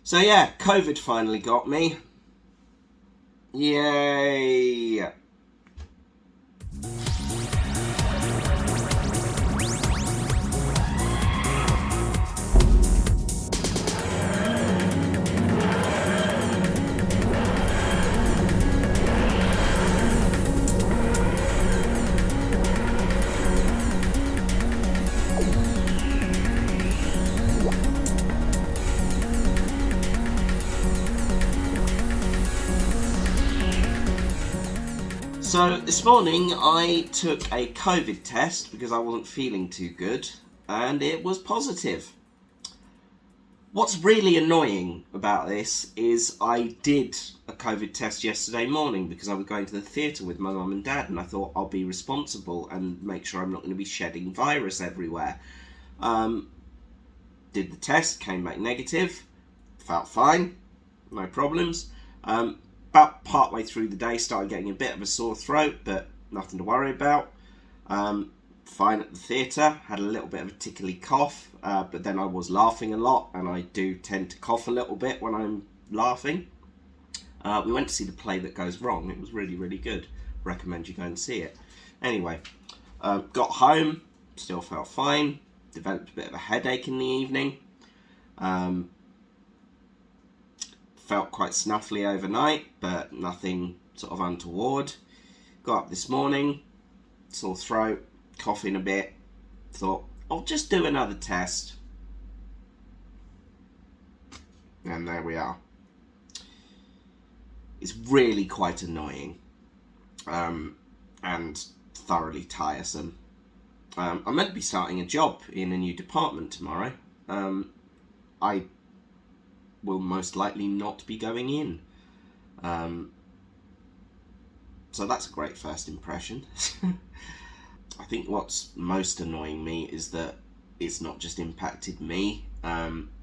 So yeah, COVID finally got me. Yay! So this morning I took a COVID test because I wasn't feeling too good, and it was positive. What's really annoying about this is I did a COVID test yesterday morning because I was going to the theatre with my mum and dad, and I thought I'll be responsible and make sure I'm not going to be shedding virus everywhere. Did the test, came back negative, felt fine, no problems. About partway through the day, started getting a bit of a sore throat, but nothing to worry about. Fine at the theatre, had a little bit of a tickly cough, but then I was laughing a lot, and I do tend to cough a little bit when I'm laughing. We went to see The Play That Goes Wrong. It was really, really good. Recommend you go and see it. Anyway, got home, still felt fine, developed a bit of a headache in the evening. Felt quite snuffly overnight, but nothing sort of untoward. Got up this morning, sore throat, coughing a bit. Thought, I'll just do another test. And there we are. It's really quite annoying. And thoroughly tiresome. I'm meant to be starting a job in a new department tomorrow. I will most likely not be going in. So that's a great first impression. I think what's most annoying me is that it's not just impacted me,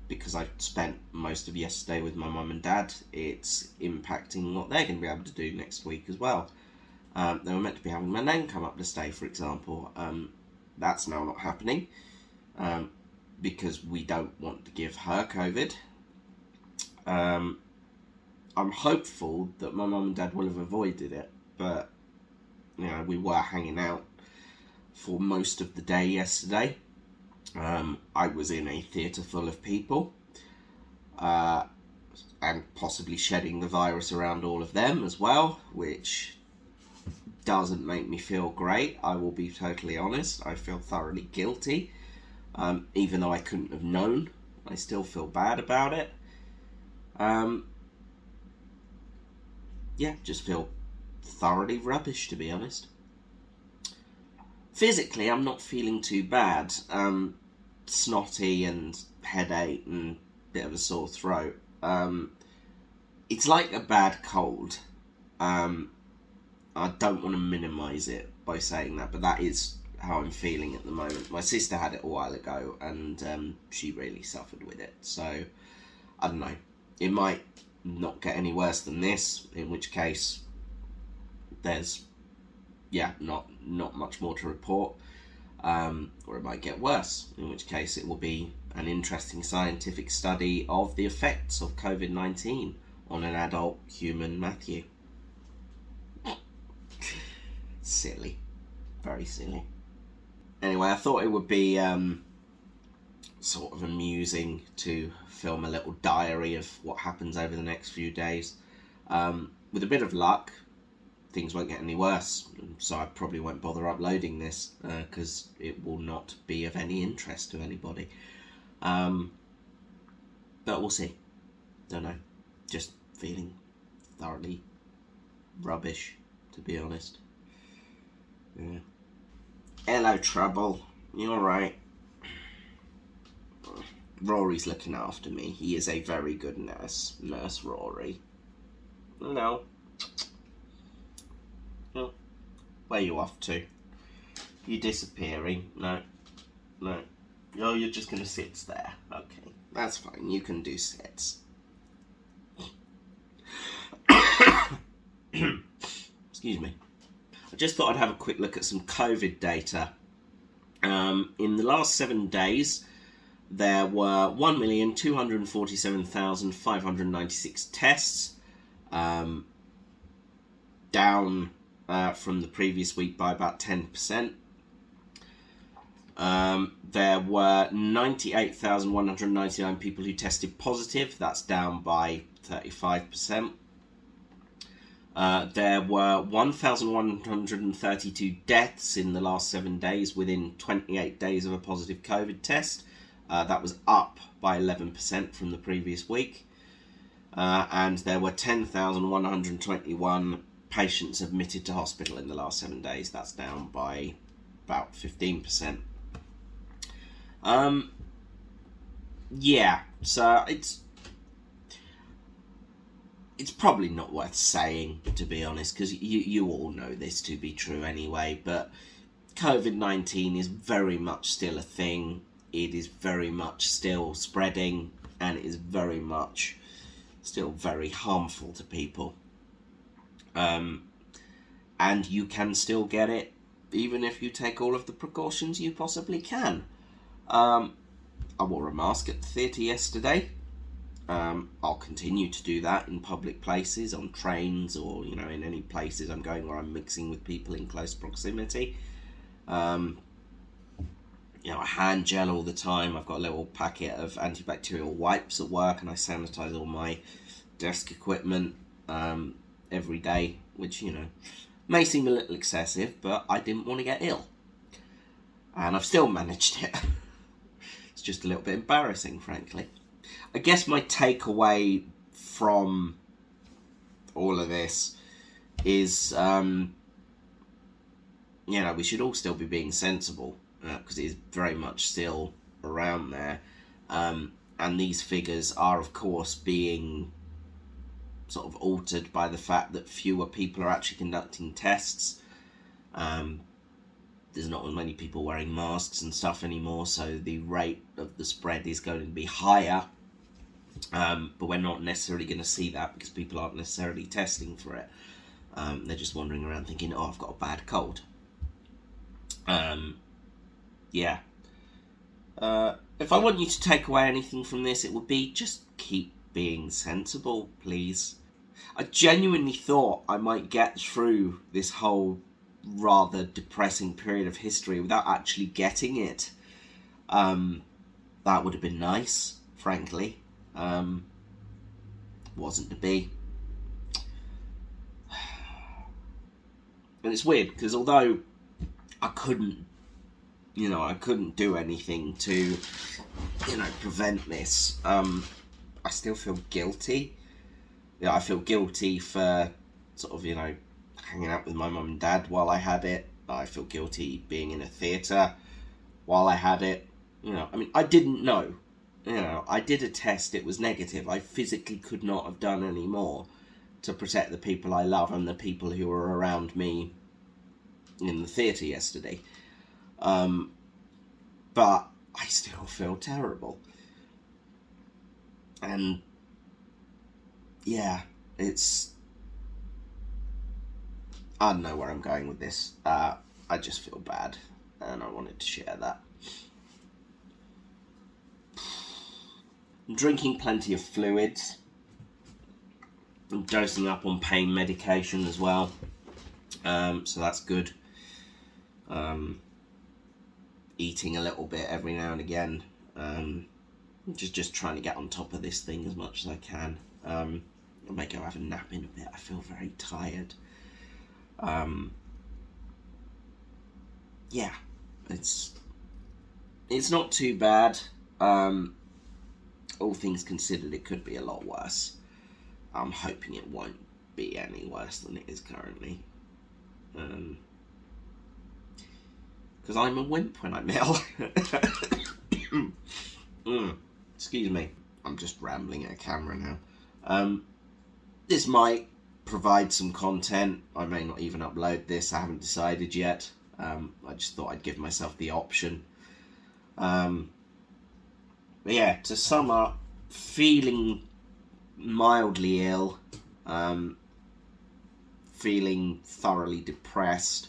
because I spent most of yesterday with my mum and dad. It's impacting what they're going to be able to do next week as well. They were meant to be having my nan come up to stay, for example. That's now not happening, because we don't want to give her COVID. I'm hopeful that my mum and dad will have avoided it, but you know, we were hanging out for most of the day yesterday. I was in a theatre full of people, and possibly shedding the virus around all of them as well, which doesn't make me feel great. I will be totally honest. I feel thoroughly guilty. Even though I couldn't have known, I still feel bad about it. Yeah, just feel thoroughly rubbish, to be honest. Physically, I'm not feeling too bad. Snotty and headache and bit of a sore throat. It's like a bad cold. I don't want to minimise it by saying that, but that is how I'm feeling at the moment. My sister had it a while ago, and she really suffered with it. So, I don't know. It might not get any worse than this, in which case there's, not much more to report. Or it might get worse, in which case it will be an interesting scientific study of the effects of COVID-19 on an adult human Matthew. Silly. Very silly. Anyway, I thought it would be sort of amusing to film a little diary of what happens over the next few days. With a bit of luck, things won't get any worse, so I probably won't bother uploading this, because it will not be of any interest to anybody. But we'll see. Don't know. Just feeling thoroughly rubbish, to be honest. Yeah. Hello, Trouble. You alright? Rory's looking after me. He is a very good nurse. Nurse Rory. No. Oh. Where are you off to? You disappearing? No. Oh, you're just going to sit there. Okay. That's fine. You can do sits. Excuse me. I just thought I'd have a quick look at some COVID data. In the last 7 days, there were 1,247,596 tests, down from the previous week by about 10%. There were 98,199 people who tested positive. That's down by 35%. There were 1,132 deaths in the last 7 days within 28 days of a positive COVID test. That was up by 11% from the previous week. And there were 10,121 patients admitted to hospital in the last 7 days. That's down by about 15%. Yeah, so it's probably not worth saying, to be honest, because you all know this to be true anyway, but COVID-19 is very much still a thing. It is very much still spreading, and it is very much still very harmful to people. And you can still get it, even if you take all of the precautions you possibly can. I wore a mask at the theatre yesterday. I'll continue to do that in public places, on trains, or in any places I'm going where I'm mixing with people in close proximity. I hand gel all the time. I've got a little packet of antibacterial wipes at work, and I sanitize all my desk equipment every day, which may seem a little excessive, but I didn't want to get ill, and I've still managed it. It's just a little bit embarrassing, frankly. I guess my takeaway from all of this is, we should all still be being sensible, because it is very much still around there. And these figures are, of course, being sort of altered by the fact that fewer people are actually conducting tests. There's not as many people wearing masks and stuff anymore, so the rate of the spread is going to be higher. But we're not necessarily going to see that because people aren't necessarily testing for it. They're just wandering around thinking, I've got a bad cold. If I want you to take away anything from this, it would be just keep being sensible, please. I genuinely thought I might get through this whole rather depressing period of history without actually getting it. That would have been nice, frankly. Wasn't to be. And it's weird because although I couldn't do anything to prevent this, I still feel guilty. I feel guilty for sort of hanging out with my mum and dad while I had it. I feel guilty being in a theatre while I had it. I didn't know. I did a test, it was negative. I physically could not have done any more to protect the people I love and the people who were around me in the theatre yesterday. But I still feel terrible. And yeah, I don't know where I'm going with this. I just feel bad, and I wanted to share that. I'm drinking plenty of fluids. I'm dosing up on pain medication as well. So that's good. Eating a little bit every now and again. Just trying to get on top of this thing as much as I can. I may go have a nap in a bit. I feel very tired. Yeah, it's not too bad. All things considered, it could be a lot worse. I'm hoping it won't be any worse than it is currently. Because I'm a wimp when I'm ill. Excuse me. I'm just rambling at a camera now. This might provide some content. I may not even upload this. I haven't decided yet. I just thought I'd give myself the option. But yeah, to sum up, feeling mildly ill, feeling thoroughly depressed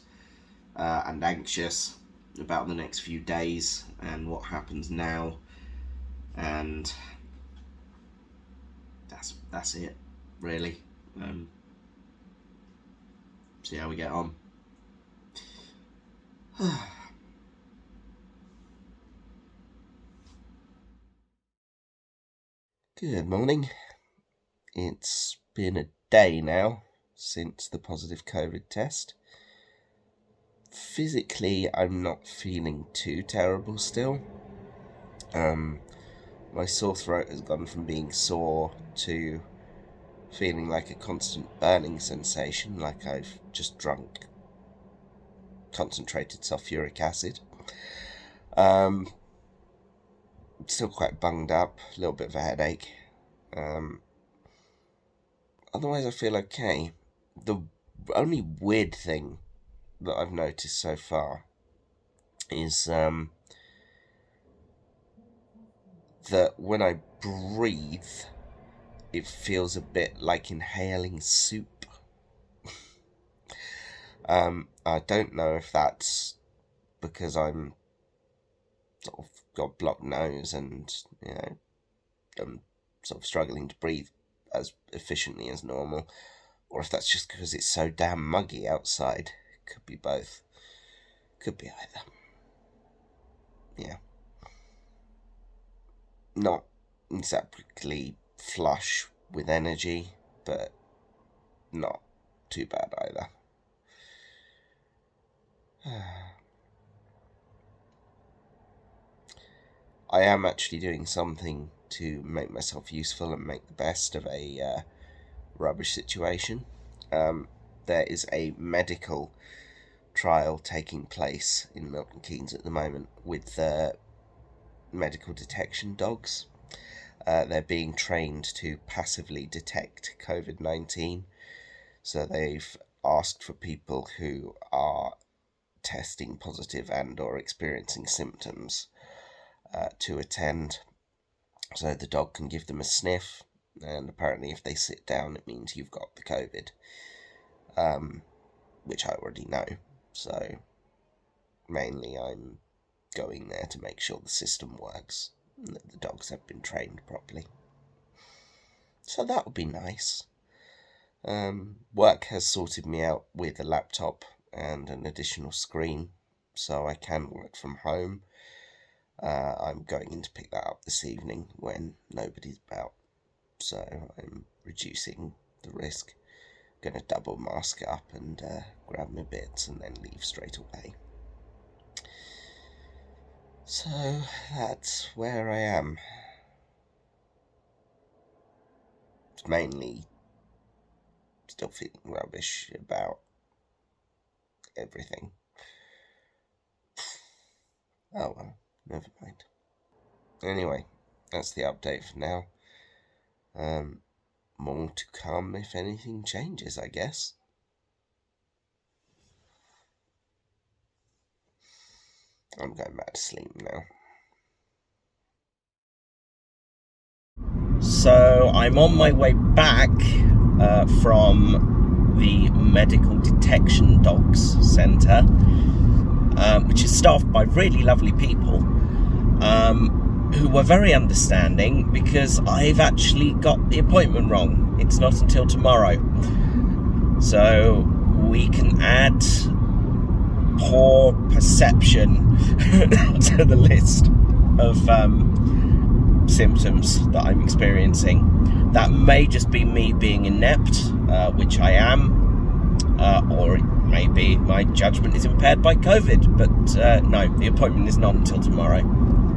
and anxious about the next few days and what happens now. and that's it, really. See how we get on. Good morning. It's been a day now since the positive COVID test. Physically, I'm not feeling too terrible still. My sore throat has gone from being sore to feeling like a constant burning sensation, like I've just drunk concentrated sulfuric acid. Still quite bunged up, a little bit of a headache. Otherwise I feel okay. The only weird thing that I've noticed so far is that when I breathe, it feels a bit like inhaling soup. I don't know if that's because I'm sort of got blocked nose and, you know, I'm sort of struggling to breathe as efficiently as normal, or if that's just because it's so damn muggy outside. Could be both. Could be either. Yeah. Not exactly flush with energy, but not too bad either. I am actually doing something to make myself useful and make the best of a rubbish situation. There is a medical trial taking place in Milton Keynes at the moment with medical detection dogs. They're being trained to passively detect COVID-19. So they've asked for people who are testing positive and or experiencing symptoms to attend, so the dog can give them a sniff, and apparently if they sit down it means you've got the COVID, which I already know, so mainly I'm going there to make sure the system works and that the dogs have been trained properly. So that would be nice. Work has sorted me out with a laptop and an additional screen, so I can work from home. I'm going in to pick that up this evening when nobody's about, so I'm reducing the risk. Going to double mask up and grab my bits and then leave straight away. So that's where I am. It's mainly still feeling rubbish about everything. Oh well, never mind. Anyway, that's the update for now. More to come if anything changes, I guess. I'm going back to sleep now. So I'm on my way back from the Medical Detection Dogs Centre, which is staffed by really lovely people who were very understanding because I've actually got the appointment wrong. It's not until tomorrow. So we can add poor perception to the list of symptoms that I'm experiencing. That may just be me being inept, which I am, or it may be my judgment is impaired by COVID, but no, the appointment is not until tomorrow.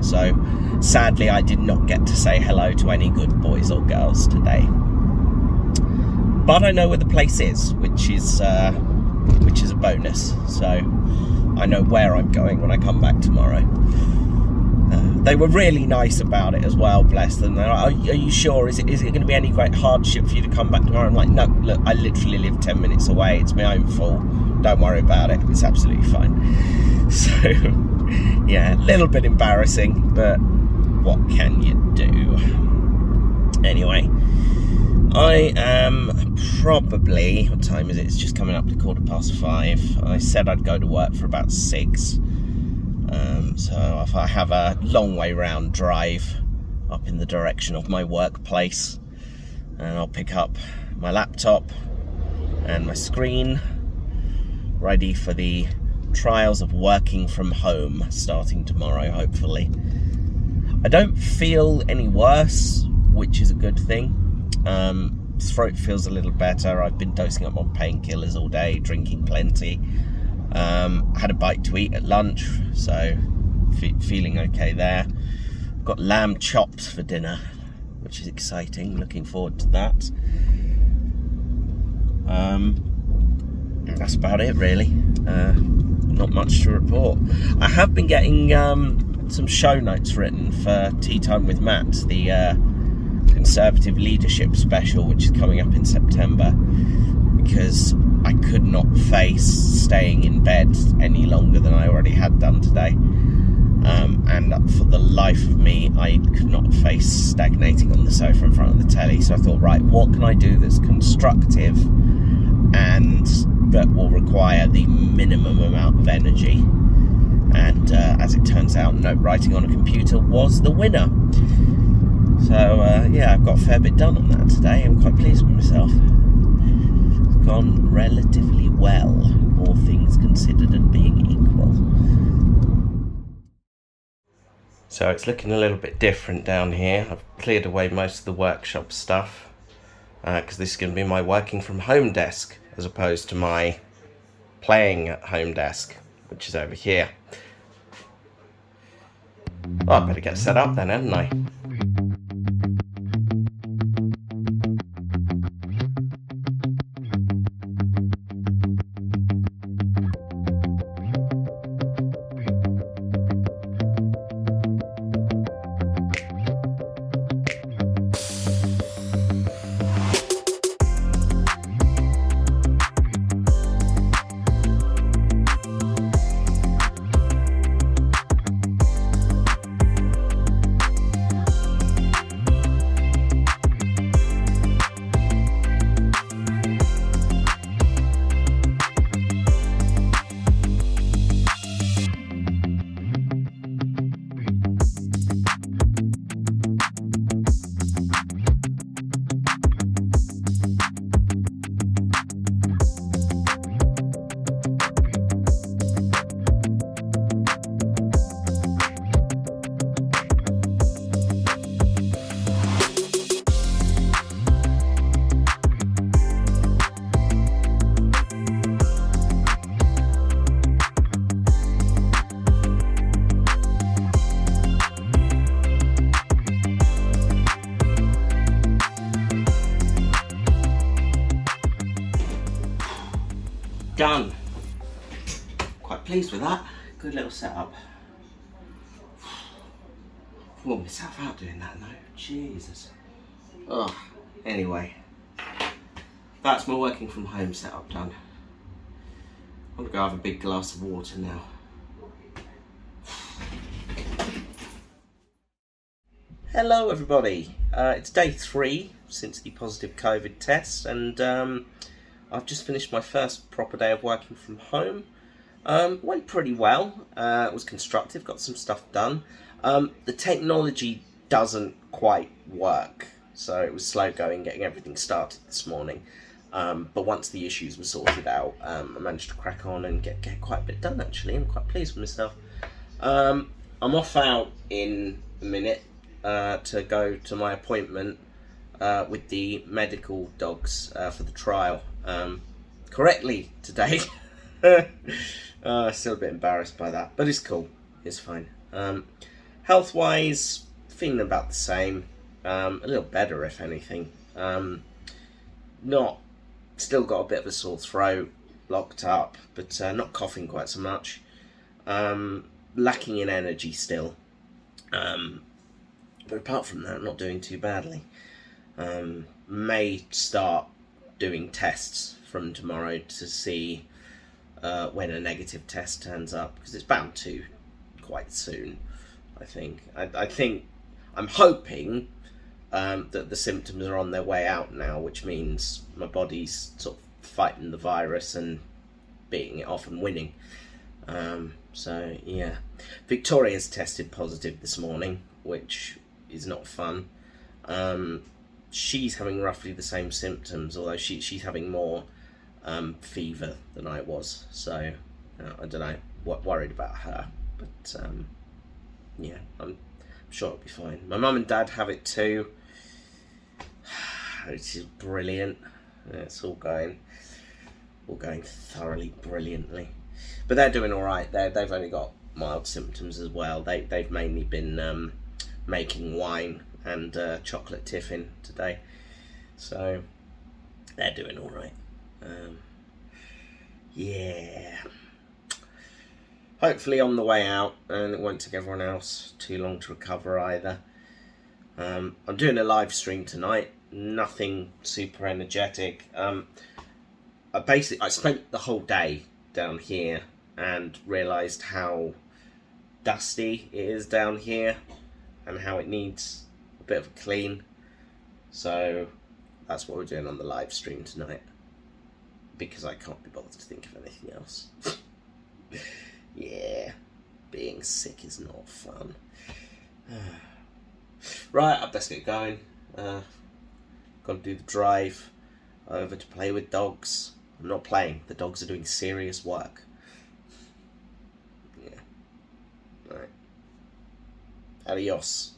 So sadly I did not get to say hello to any good boys or girls today, but I know where the place is, which is a bonus. So I know where I'm going when I come back tomorrow. They were really nice about it as well, bless them. They're like, are you sure? Is it going to be any great hardship for you to come back tomorrow? I'm like, no, look, I literally live 10 minutes away. It's my own fault. Don't worry about it. It's absolutely fine. So, yeah, a little bit embarrassing, but what can you do? Anyway, I am probably, what time is it? It's just coming up to 5:15. I said I'd go to work for about 6. So if I have a long way round drive, up in the direction of my workplace, and I'll pick up my laptop and my screen, ready for the trials of working from home starting tomorrow, hopefully. I don't feel any worse, which is a good thing. Throat feels a little better. I've been dosing up on painkillers all day, drinking plenty. Had a bite to eat at lunch, so feeling okay there. Got lamb chops for dinner, which is exciting. Looking forward to that. That's about it, really. Not much to report. I have been getting some show notes written for Tea Time with Matt, the Conservative Leadership special, which is coming up in September, because I could not face staying in bed any longer than I already had done today. And for the life of me, I could not face stagnating on the sofa in front of the telly. So I thought, right, what can I do that's constructive and that will require the minimum amount of energy? And as it turns out, note writing on a computer was the winner. So yeah, I've got a fair bit done on that today. I'm quite pleased with myself. It's gone relatively well, all things considered and being equal. So it's looking a little bit different down here. I've cleared away most of the workshop stuff, because this is going to be my working from home desk as opposed to my playing at home desk, which is over here. Oh, I better get set up then, hadn't I? Done. Quite pleased with that. Good little setup. Wore myself out doing that though. Jesus. Oh, anyway. That's my working from home setup done. I'm gonna go have a big glass of water now. Hello everybody. It's day 3 since the positive COVID test, and I've just finished my first proper day of working from home. Went pretty well. It was constructive, got some stuff done. The technology doesn't quite work, so it was slow going getting everything started this morning. But once the issues were sorted out, I managed to crack on and get quite a bit done actually. I'm quite pleased with myself. I'm off out in a minute to go to my appointment with the medical dogs for the trial. Correctly today. Still a bit embarrassed by that, but it's cool. It's fine. Health wise, feeling about the same. A little better if anything. Still got a bit of a sore throat, locked up, but not coughing quite so much. Lacking in energy still. But apart from that, not doing too badly. May start doing tests from tomorrow to see when a negative test turns up, because it's bound to quite soon, I think. I'm hoping that the symptoms are on their way out now, which means my body's sort of fighting the virus and beating it off and winning. So yeah, Victoria's tested positive this morning, which is not fun. She's having roughly the same symptoms, although she's having more fever than I was. So I don't know, worried about her. But yeah, I'm sure it'll be fine. My mum and dad have it too. It is brilliant. It's all going thoroughly brilliantly. But they're doing all right. They've only got mild symptoms as well. They've mainly been making wine and chocolate tiffin today, so they're doing all right. Yeah. Hopefully on the way out, and it won't take everyone else too long to recover either. I'm doing a live stream tonight. Nothing super energetic. I spent the whole day down here and realised how dusty it is down here and how it needs a bit of a clean. So that's what we're doing on the live stream tonight, because I can't be bothered to think of anything else. Yeah, being sick is not fun. Right, I best get going. Got to do the drive over to play with dogs. I'm not playing, the dogs are doing serious work. Yeah. Alright. Adios.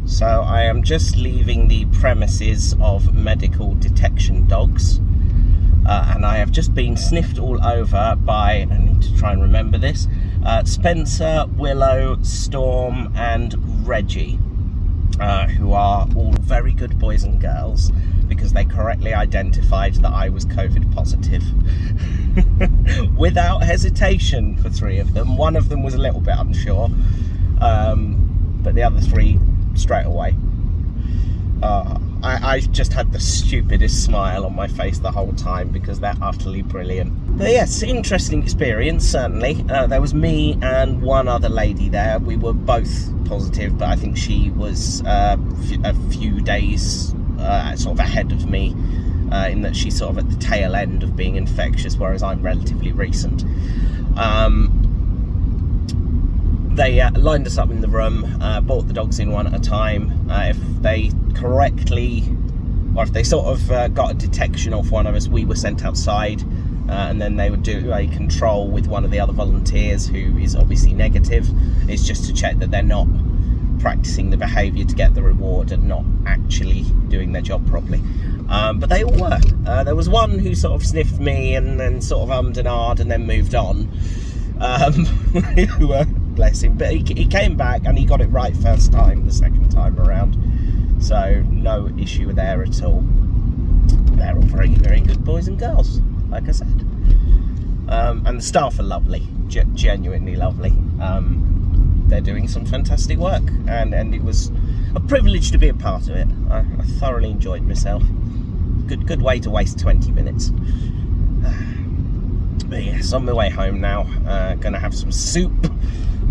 So I am just leaving the premises of medical detection dogs. And I have just been sniffed all over by, I need to try and remember this, Spencer, Willow, Storm and Reggie, who are all very good boys and girls, because they correctly identified that I was COVID positive. Without hesitation for 3 of them. One of them was a little bit unsure, but the other 3 straight away. I just had the stupidest smile on my face the whole time, because they're utterly brilliant. But yes, interesting experience, certainly. There was me and one other lady there. We were both positive, but I think she was a few days sort of ahead of me, in that she's sort of at the tail end of being infectious, whereas I'm relatively recent. They lined us up in the room, brought the dogs in one at a time. If they correctly, or if they sort of got a detection off one of us, we were sent outside, and then they would do a control with one of the other volunteers who is obviously negative. It's just to check that they're not practicing the behaviour to get the reward and not actually doing their job properly. But they all were. There was one who sort of sniffed me and then sort of ummed and ahed and then moved on. Bless him, but he came back and he got it right first time, the second time around, so no issue there at all. They're all very, very good boys and girls, like I said, and the staff are lovely, genuinely lovely. They're doing some fantastic work, and it was a privilege to be a part of it. I thoroughly enjoyed myself. Good way to waste 20 minutes. But yes, on my way home now. Gonna have some soup.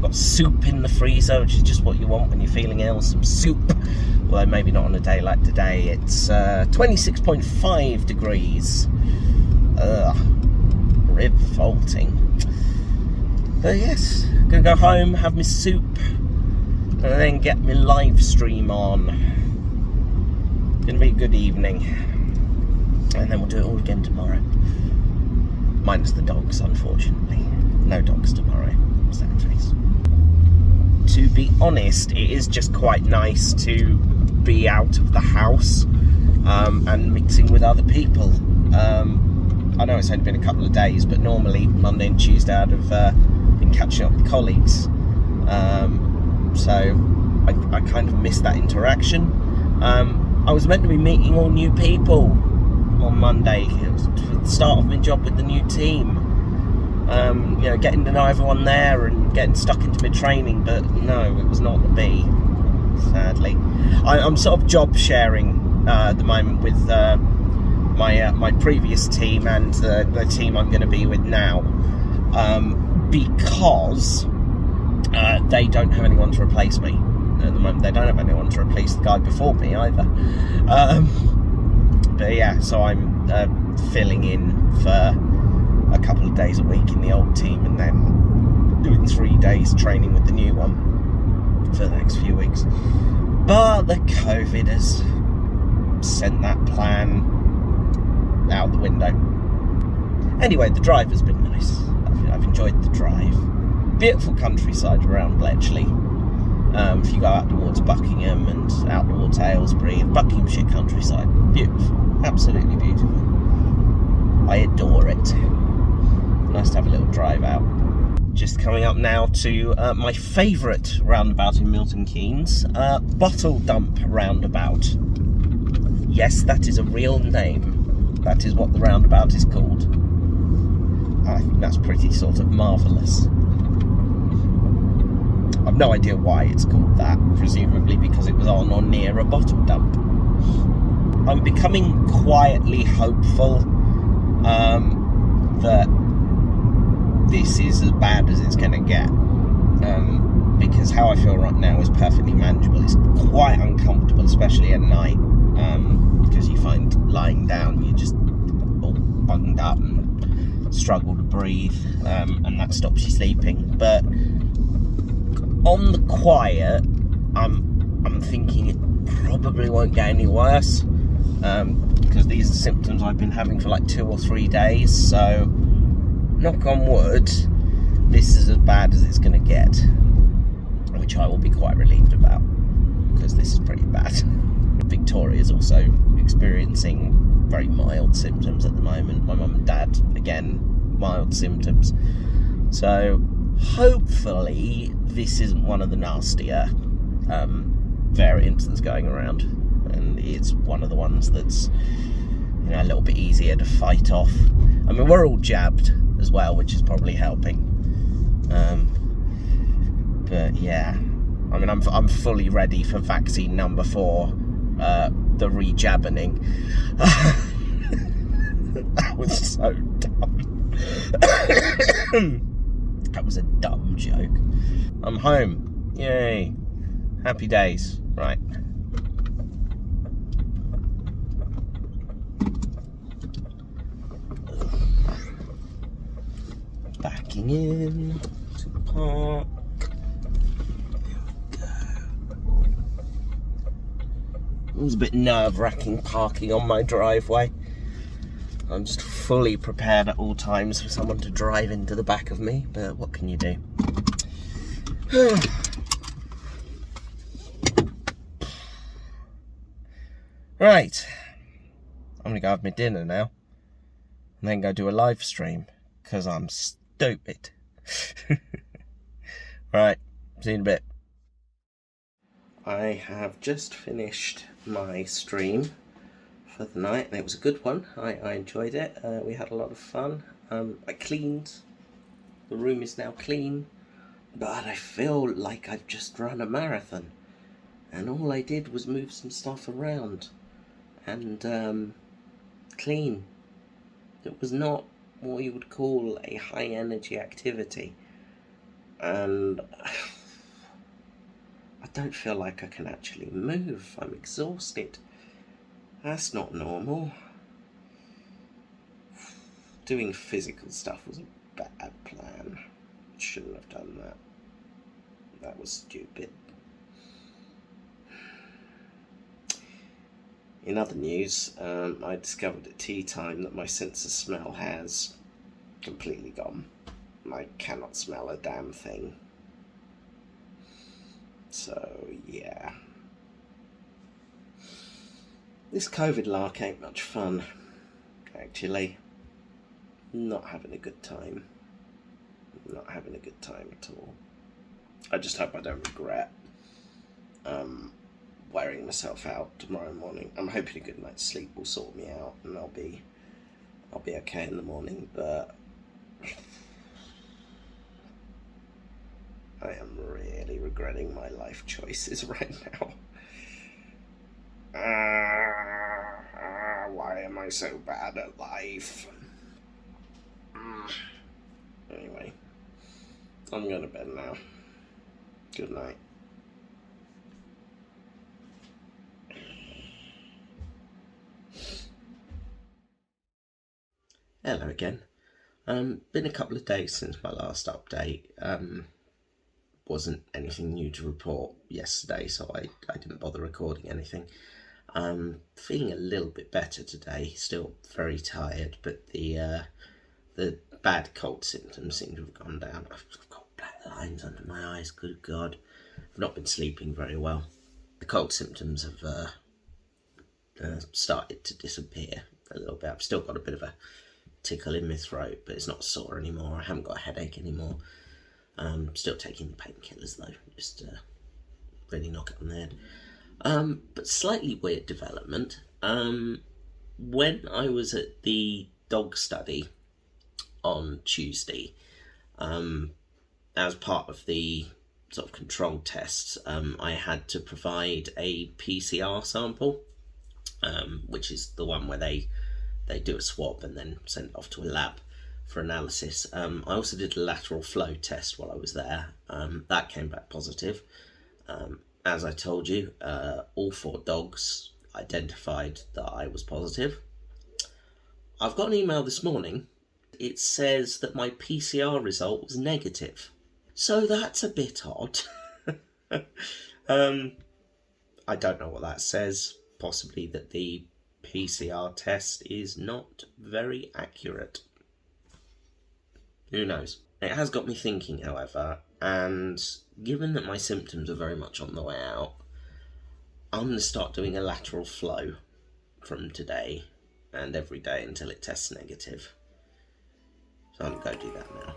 Got soup in the freezer, which is just what you want when you're feeling ill. Some soup. Although maybe not on a day like today. It's 26.5 degrees. Revolting. But yes, gonna go home, have my soup, and then get my live stream on. Gonna be a good evening. And then we'll do it all again tomorrow. Minus the dogs, unfortunately. No dogs tomorrow. Sad face. To be honest, it is just quite nice to be out of the house and mixing with other people. I know it's only been a couple of days, but normally Monday and Tuesday I'd have been catching up with colleagues. So I kind of missed that interaction. I was meant to be meeting all new people on Monday. It was the start of my job with the new team. You know, getting to know everyone there and getting stuck into my training, but no, it was not to be, sadly. I'm sort of job sharing at the moment with my previous team and the team I'm going to be with now, because they don't have anyone to replace me at the moment. They don't have anyone to replace the guy before me either. But yeah, so I'm filling in for a couple of days a week in the old team, and then doing 3 days training with the new one. for the next few weeks. But the COVID has sent that plan out the window. Anyway, the drive has been nice. I've enjoyed the drive. Beautiful countryside around Bletchley. If you go out towards Buckingham and out towards Aylesbury, Buckinghamshire countryside, beautiful, absolutely beautiful. I adore it. Nice to have a little drive out. Just coming up now to my favourite roundabout in Milton Keynes, Bottle Dump Roundabout. Yes, that is a real name. That is what the roundabout is called. I think that's pretty sort of marvellous. I've no idea why it's called that, presumably because it was on or near a bottle dump. I'm becoming quietly hopeful that this is as bad as it's going to get, because how I feel right now is perfectly manageable. It's quite uncomfortable, especially at night, because you find lying down you're just all bunged up and struggle to breathe, and that stops you sleeping. But on the quiet, I'm thinking it probably won't get any worse, because these are symptoms I've been having for like 2 or 3 days, so knock on wood, this is as bad as it's going to get, which I will be quite relieved about, because this is pretty bad. Victoria is also experiencing very mild symptoms at the moment. My mum and dad, again, mild symptoms. So hopefully this isn't one of the nastier variants that's going around, and it's one of the ones that's, you know, a little bit easier to fight off. I mean, we're all jabbed as well, which is probably helping. But yeah, I mean, I'm fully ready for vaccine number 4, the re-jabbening. That was so dumb. That was a dumb joke. I'm home. Yay. Happy days. Right. Backing in to the park. It was a bit nerve-wracking parking on my driveway. I'm just fully prepared at all times for someone to drive into the back of me, but what can you do? Right, I'm gonna go have my dinner now, and then go do a live stream, because I'm stupid. Right, see you in a bit. I have just finished my stream for the night, and it was a good one. I enjoyed it. We had a lot of fun. I cleaned. The room is now clean, but I feel like I've just run a marathon, and all I did was move some stuff around and clean. It was not what you would call a high energy activity, and I don't feel like I can actually move. I'm exhausted. That's not normal. Doing physical stuff was a bad plan. Shouldn't have done that. That was stupid. In other news, I discovered at tea time that my sense of smell has completely gone. I cannot smell a damn thing. So, yeah. This COVID lark ain't much fun, actually. Not having a good time. Not having a good time at all. I just hope I don't regret wearing myself out tomorrow morning. I'm hoping a good night's sleep will sort me out, and I'll be okay in the morning, but I am really regretting my life choices right now. Why am I so bad at life? Anyway, I'm going to bed now. Good night. Hello again. Been a couple of days since my last update. wasn't anything new to report yesterday, so I didn't bother recording anything. Feeling a little bit better today, still very tired, but the bad cold symptoms seem to have gone down. I've got black lines under my eyes, good God. I've not been sleeping very well. The cold symptoms have started to disappear a little bit. I've still got a bit of a tickle in my throat, but it's not sore anymore. I haven't got a headache anymore. Still taking the painkillers though, just really knock it on the head. But slightly weird development. When I was at the dog study on Tuesday, as part of the sort of control tests, I had to provide a PCR sample, which is the one where they do a swab and then send it off to a lab for analysis. I also did a lateral flow test while I was there. That came back positive. As I told you, all 4 dogs identified that I was positive. I've got an email this morning. It says that my PCR result was negative. So that's a bit odd. I don't know what that says. Possibly that the PCR test is not very accurate. Who knows? It has got me thinking, however, and given that my symptoms are very much on the way out, I'm going to start doing a lateral flow from today and every day until it tests negative. So I'm going to go do that now.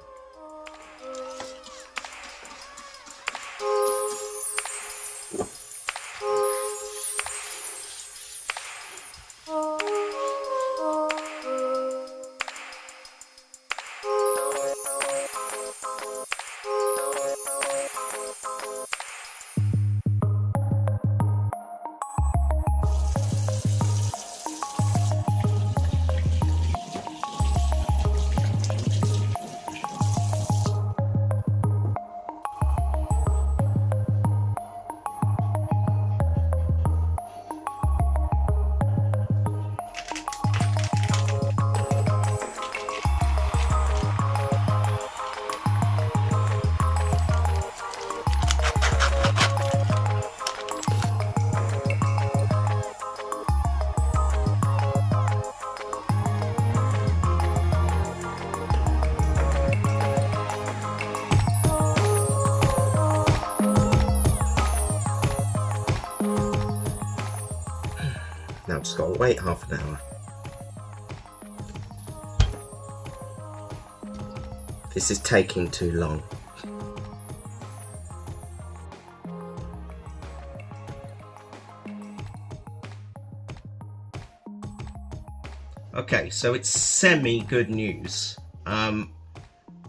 Now I've just got to wait half an hour. This is taking too long. Okay, so it's semi-good news.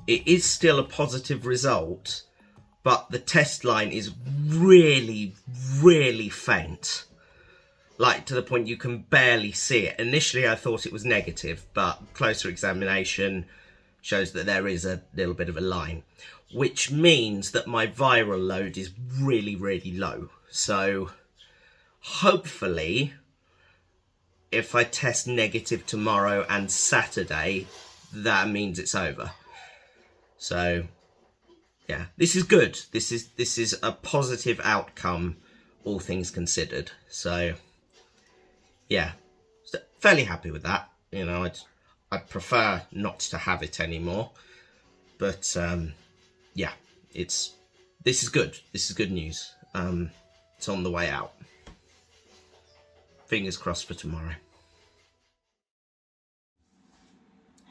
It is still a positive result, but the test line is really, really faint. Like, to the point you can barely see it. Initially, I thought it was negative, but closer examination shows that there is a little bit of a line, which means that my viral load is really, really low. So, hopefully, if I test negative tomorrow and Saturday, that means it's over. So, yeah, this is good. This is a positive outcome, all things considered. So, yeah, fairly happy with that. You know, I'd prefer not to have it anymore, but yeah, this is good. This is good news. It's on the way out. Fingers crossed for tomorrow.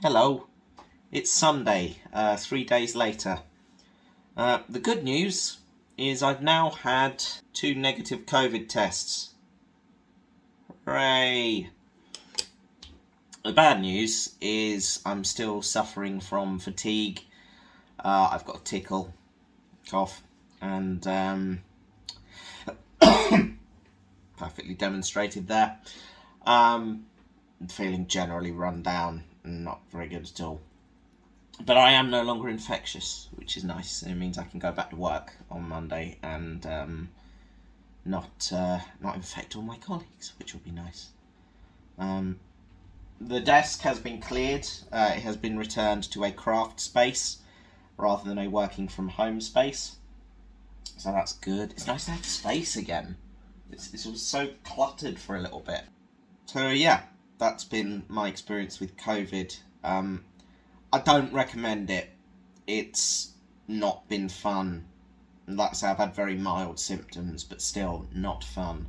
Hello, it's Sunday, 3 days later. The good news is I've now had 2 negative COVID tests. Hooray! The bad news is I'm still suffering from fatigue. I've got a tickle, cough, and perfectly demonstrated there. Feeling generally run down and not very good at all. But I am no longer infectious, which is nice. It means I can go back to work on Monday and not infect all my colleagues, which will be nice. The desk has been cleared. It has been returned to a craft space rather than a working from home space. So that's good. It's nice to have space again. This was so cluttered for a little bit. So yeah, that's been my experience with COVID. I don't recommend it. It's not been fun. Like I say, I've had very mild symptoms, but still not fun.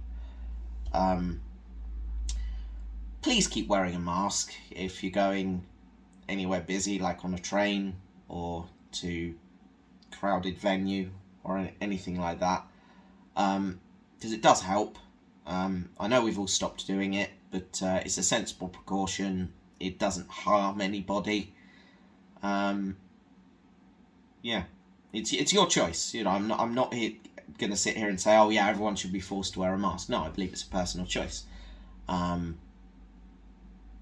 Please keep wearing a mask if you're going anywhere busy, like on a train or to crowded venue or anything like that, because it does help. I know we've all stopped doing it, but it's a sensible precaution. It doesn't harm anybody. Yeah, it's your choice. You know, I'm not going to sit here and say, oh yeah, everyone should be forced to wear a mask. No, I believe it's a personal choice.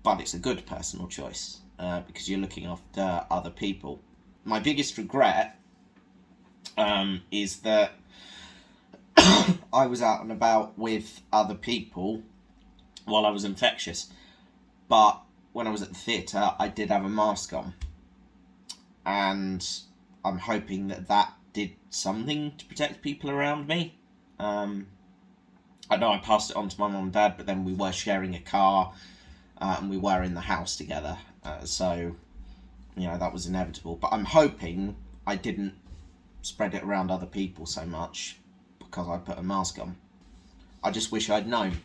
But it's a good personal choice because you're looking after other people. My biggest regret is that I was out and about with other people while I was infectious, but when I was at the theatre, I did have a mask on, and I'm hoping that did something to protect people around me. I know I passed it on to my mum and dad, but then we were sharing a car, and we were in the house together, so you know that was inevitable. But I'm hoping I didn't spread it around other people so much because I put a mask on. I just wish I'd known.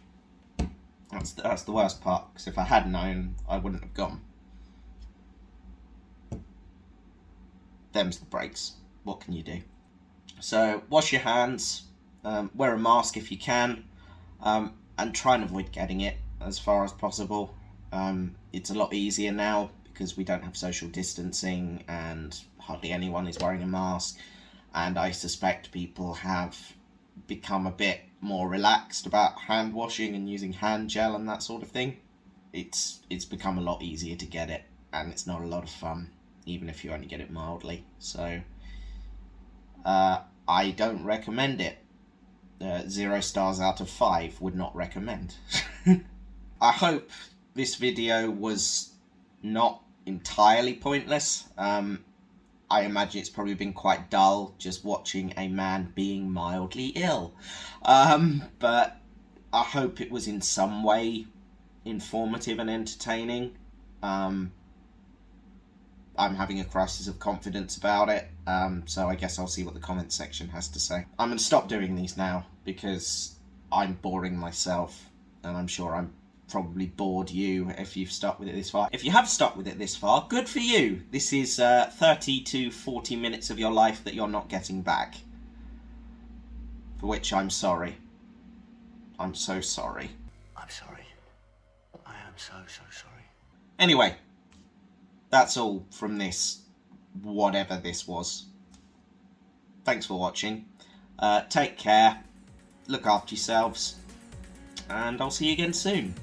That's the worst part, because if I had known, I wouldn't have gone. Them's the breaks. What can you do? So wash your hands, wear a mask if you can, and try and avoid getting it as far as possible. It's a lot easier now because we don't have social distancing and hardly anyone is wearing a mask, and I suspect people have become a bit more relaxed about hand washing and using hand gel and that sort of thing. It's become a lot easier to get it, and it's not a lot of fun, even if you only get it mildly. So I don't recommend it. 0 stars out of 5 would not recommend. I hope this video was not entirely pointless. I imagine it's probably been quite dull just watching a man being mildly ill. But I hope it was in some way informative and entertaining. I'm having a crisis of confidence about it, so I guess I'll see what the comment section has to say. I'm going to stop doing these now because I'm boring myself, and I'm sure I'm probably bored you if you've stuck with it this far. If you have stuck with it this far, good for you. This is 30 to 40 minutes of your life that you're not getting back, for which I'm sorry. I'm so sorry. I'm sorry. I am so sorry. Anyway, that's all from this, whatever this was. Thanks for watching. Take care, look after yourselves, and I'll see you again soon.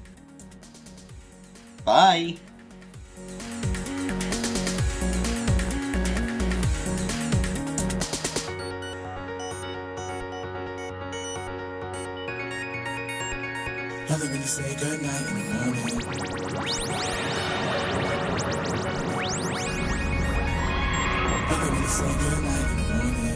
Bye! Nothing when you say goodnight in the morning. Nothing when you say goodnight in the morning.